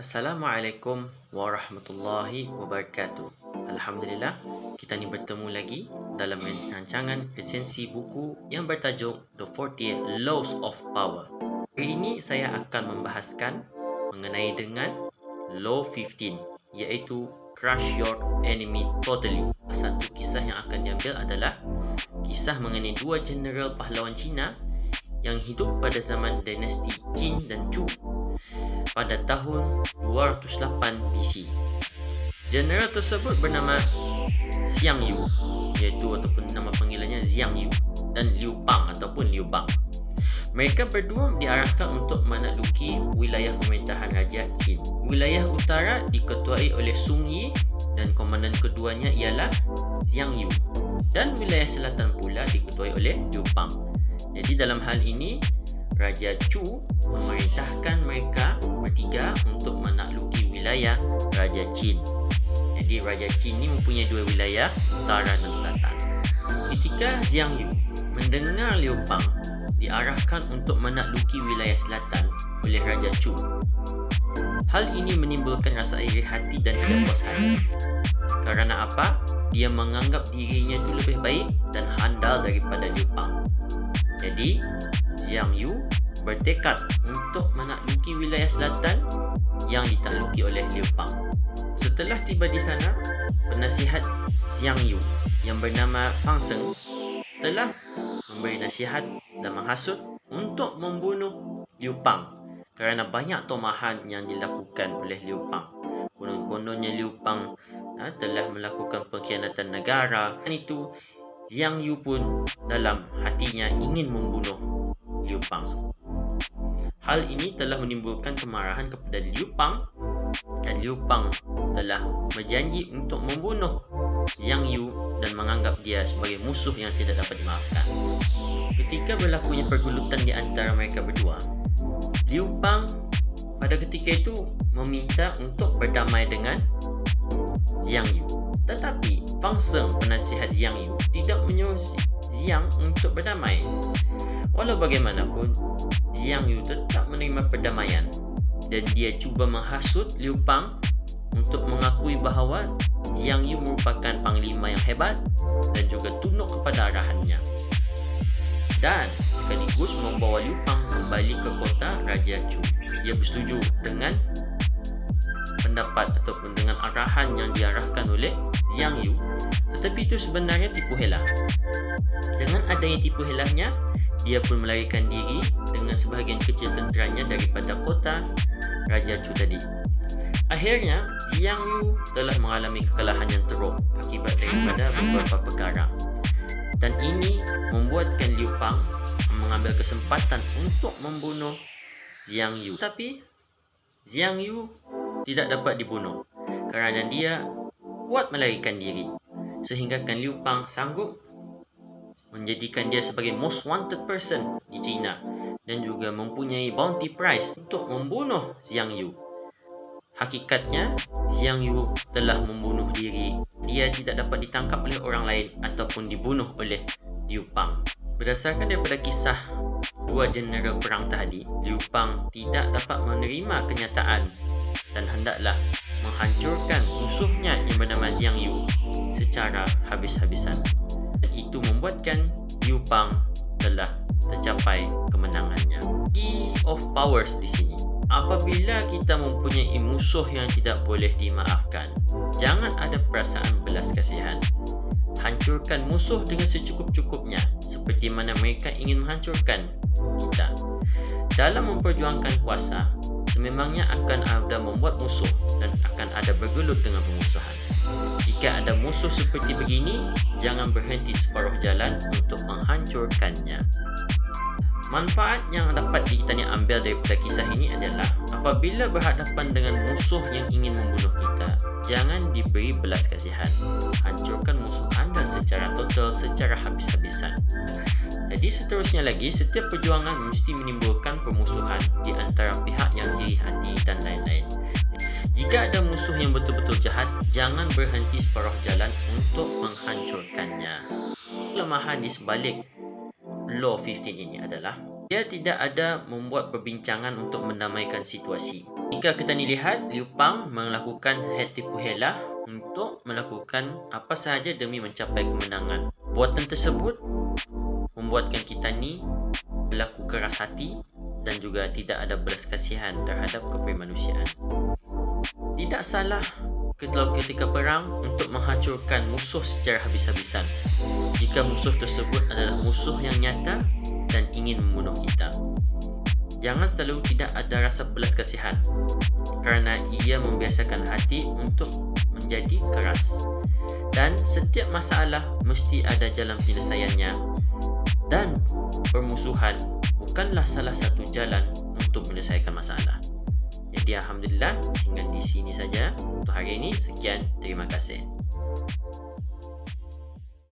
Assalamualaikum warahmatullahi wabarakatuh. Alhamdulillah, kita ni bertemu lagi dalam rancangan esensi buku yang bertajuk The 48 Laws of Power. Hari ini saya akan membahaskan mengenai dengan Law 15, iaitu Crush Your Enemy Totally. Satu kisah yang akan diambil adalah kisah mengenai dua jeneral pahlawan Cina yang hidup pada zaman dinasti Qin dan Chu pada tahun 208 BC. Jeneral tersebut bernama Xiang Yu, iaitu ataupun nama panggilannya Xiang Yu, dan Liu Bang ataupun Liu Bang. Mereka berdua diarahkan untuk menakluki wilayah pemerintahan Raja Qin. Wilayah utara diketuai oleh Sung Yi dan komandan keduanya ialah Xiang Yu, dan wilayah selatan pula diketuai oleh Liu Bang. Jadi dalam hal ini Raja Chu memerintahkan mereka bertiga untuk menakluki wilayah Raja Qin. Jadi Raja Qin ni mempunyai dua wilayah, utara dan selatan. Ketika Xiang Yu mendengar Liu Bang diarahkan untuk menakluki wilayah selatan oleh Raja Chu, hal ini menimbulkan rasa iri hati dan tidak puas hati. Kerana apa? Dia menganggap dirinya itu lebih baik dan handal daripada Liu Bang. Jadi Xiang Yu bertekad untuk menakluki wilayah selatan yang ditakluki oleh Liu Bang. Setelah tiba di sana, penasihat Xiang Yu yang bernama Fang Sheng telah memberi nasihat dan menghasut untuk membunuh Liu Bang kerana banyak tomahan yang dilakukan oleh Liu Bang. Konon-kononnya Liu Bang telah melakukan pengkhianatan negara, dan itu Xiang Yu pun dalam hatinya ingin membunuh Liu Bang. Hal ini telah menimbulkan kemarahan kepada Liu Bang, dan Liu Bang telah berjanji untuk membunuh Xiang Yu dan menganggap dia sebagai musuh yang tidak dapat dimaafkan. Ketika berlakunya pergulutan di antara mereka berdua, Liu Bang pada ketika itu meminta untuk berdamai dengan Xiang Yu. Tetapi Fang Sheng, penasihat Xiang Yu, tidak menyuruh Xiang untuk berdamai. Walau bagaimanapun, Xiang Yu tetap menerima perdamaian, dan dia cuba menghasut Liu Bang untuk mengakui bahawa Xiang Yu merupakan panglima yang hebat dan juga tunduk kepada arahannya, dan sekaligus membawa Liu Bang kembali ke kota Raja Chu. Dia bersetuju dengan pendapat ataupun dengan arahan yang diarahkan oleh Xiang Yu, tetapi itu sebenarnya tipu helah. Dengan adanya tipu helahnya, dia pun melarikan diri dengan sebahagian kecil tenteranya daripada kota Raja Chu tadi. Akhirnya, Xiang Yu telah mengalami kekalahan yang teruk akibat daripada beberapa perkara, dan ini membuatkan Liu Bang mengambil kesempatan untuk membunuh Xiang Yu. Tapi Xiang Yu tidak dapat dibunuh kerana dia kuat melarikan diri, sehingga Liu Bang sanggup menjadikan dia sebagai most wanted person di China dan juga mempunyai bounty prize untuk membunuh Xiang Yu. Hakikatnya, Xiang Yu telah membunuh diri. Dia tidak dapat ditangkap oleh orang lain ataupun dibunuh oleh Liu Bang. Berdasarkan daripada kisah dua jeneral perang tadi, Liu Bang tidak dapat menerima kenyataan dan hendaklah menghancurkan musuhnya yang bernama Xiang Yu secara habis-habisan. Dan itu membuatkan Liu Bang telah tercapai kemenangannya. Key of powers di sini. Apabila kita mempunyai musuh yang tidak boleh dimaafkan, jangan ada perasaan belas kasihan. Hancurkan musuh dengan secukup-cukupnya, seperti mana mereka ingin menghancurkan kita. Dalam memperjuangkan kuasa, sememangnya akan ada membuat musuh dan akan ada bergelut dengan permusuhan. Jika ada musuh seperti begini, jangan berhenti separuh jalan untuk menghancurkannya. Manfaat yang dapat kita ni ambil daripada kisah ini adalah apabila berhadapan dengan musuh yang ingin membunuh kita, jangan diberi belas kasihan. Hancurkan musuh anda secara total, secara habis-habisan. Jadi seterusnya lagi, setiap perjuangan mesti menimbulkan permusuhan di antara pihak yang iri hati dan lain-lain. Jika ada musuh yang betul-betul jahat, jangan berhenti separuh jalan untuk menghancurkannya. Kelemahan di sebalik Law 15 ini adalah dia tidak ada membuat perbincangan untuk mendamaikan situasi. Jika kita ni lihat, Liu Bang melakukan head tipu helah untuk melakukan apa sahaja demi mencapai kemenangan. Buatan tersebut membuatkan kita ni berlaku keras hati dan juga tidak ada belas kasihan terhadap kemanusiaan. Tidak salah ketika perang untuk menghancurkan musuh secara habis-habisan jika musuh tersebut adalah musuh yang nyata dan ingin membunuh kita. Jangan selalu tidak ada rasa belas kasihan kerana ia membiasakan hati untuk menjadi keras. Dan setiap masalah mesti ada jalan penyelesaiannya, dan permusuhan bukanlah salah satu jalan untuk menyelesaikan masalah. Jadi alhamdulillah, hingga di sini saja untuk hari ini. Sekian, terima kasih.